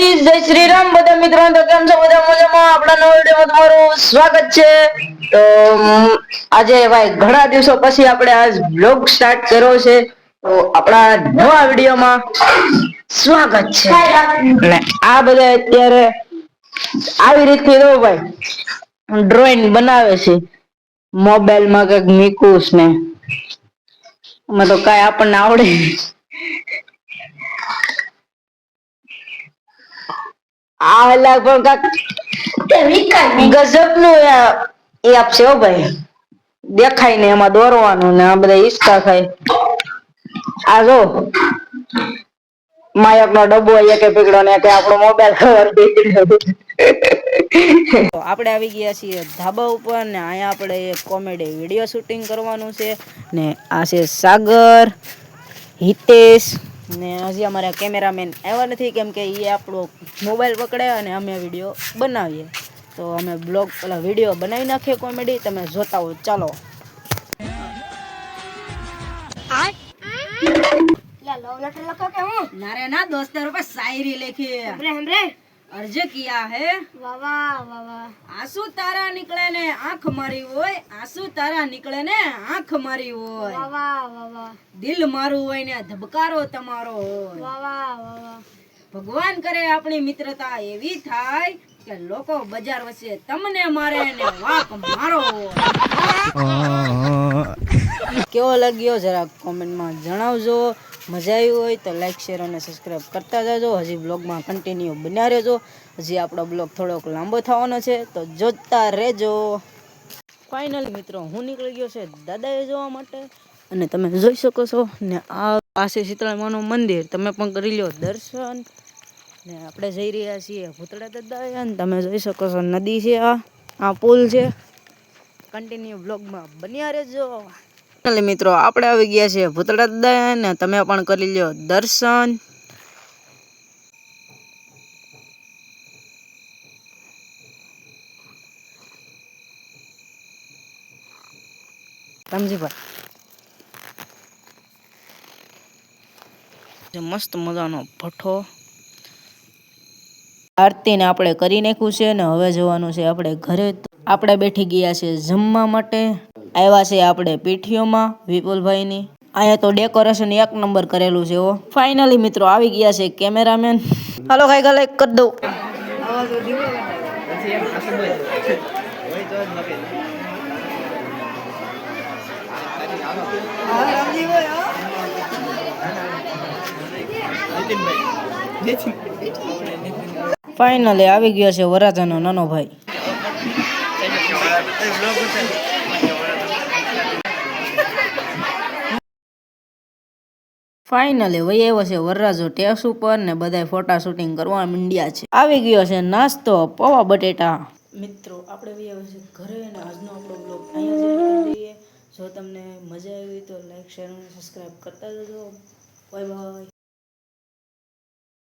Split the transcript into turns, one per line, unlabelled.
દ્વારકાધીશ, જય શ્રી રામ બધા મિત્રો. તો કેમ છો બધા? મજામાં? આપણા નવા વિડીયોમાં તમારું સ્વાગત છે. તો આજે ભાઈ ઘણા દિવસો પછી આપણે આજ બ્લોગ સ્ટાર્ટ કર્યો છે. તો આપણા નવા વિડીયોમાં સ્વાગત છે. અને આ બધા અત્યારે આવી રીતે રહો ભાઈ ડ્રોઈંગ બનાવે છે. મોબાઈલમાં કઈક મીકુશ ને અમે તો કઈ આપણને આવડે. આ લગભગ ગજબ નું એ આપશે હો ભાઈ. દેખાય ને એમાં દોરવાનું ને આ બધા હિચકા ખાય. આ જો માયક નો ડબ્બો કે પીગડો ને કે આપણો મોબાઈલ ખબર તો આપણે આવી ગયા છીએ ધાબા ઉપર ને અહીંયા આપણે એક કોમેડી વિડીયો શૂટિંગ કરવાનું છે ને આ છે સાગર, હિતેશ ને હજી અમારા કેમેરામેન આવ્યા નથી કેમ કે એ આપણો મોબાઈલ પકડે અને અમે વિડીયો બનાવીએ. તો અમે બ્લોગ પેલા વિડીયો બનાવી નાખીએ કોમેડી, તમે જોતા હો. ચાલો. नारे ना दोस्तर पे शायरी लिखी है। अर्ज किया है आंसू तारा निकले ने आंख मारी होय, आंसू तारा निकले ने आंख मारी होय, दिल मारू होय ने धबकारो તમારો હોય। ભગવાન કરે આપણી મિત્રતા એવી થાય કે લોકો બજાર વચ્ચે તમને મારે ને વાક મારો કેવો લાગ્યો જરા કોમેન્ટમાં જણાવજો। મજા આવી હોય તો લાઈક શેર અને સબસ્ક્રાઈબ કરતા જજો। હજી બ્લોગમાં કન્ટિન્યુ બન્યા રહેજો, હજી આપણો બ્લોગ થોડોક લાંબો થવાનો છે તો જોતા રહેજો। ફાઇનલી મિત્રો હું નીકળી ગયો છે દાદાએ જોવા માટે અને તમે જોઈ શકો છો ને આ પાસે શીતળામાનું મંદિર, તમે પણ કરી લો દર્શન ને આપણે જઈ રહ્યા છીએ ભૂતળા દાદા ને તમે જોઈ શકો છો નદી છે, આ પુલ છે। કન્ટિન્યુ બ્લોગમાં બન્યા રહેજો। મિત્રો આપણે આવી ગયા છે ભૂતળા દાદા ને તમે પણ કરી લો દર્શન। સમજીભાઈ મસ્ત મજાનો ભઠ્ઠો આરતી ને આપણે કરી નાખ્યું છે ને હવે જવાનું છે આપણે ઘરે। આપણે બેઠી ગયા છે જમવા માટે, આવ્યા છે આપણે પીઠીઓમાં વિપુલભાઈની। અહીંયા તો ડેકોરેશન એક નંબર કરેલું છે। ફાઇનલી મિત્રો આવી ગયા છે કેમેરામેન। હાલો ખાઈ ગલે કરી દઉં। ફાઇનલી આવી ગયો છે વરાજાનો નાનો ભાઈ। ફાઇનલી વહી આવ્યો છે વરરાજો ટેસ ઉપર ને બધા ફોટા શૂટિંગ કરવા માંડ્યા છે। આવી ગયો છે નાસ્તો પૌવા બટેટા। મિત્રો આપણે વહી આવ્યા છે ઘરે અને આજનો આપણો બ્લોગ અહીંયા જ કરી દઈએ। જો તમને મજા આવી તો લાઈક શેર અને સબસ્ક્રાઈબ કરતા જજો। Bye bye.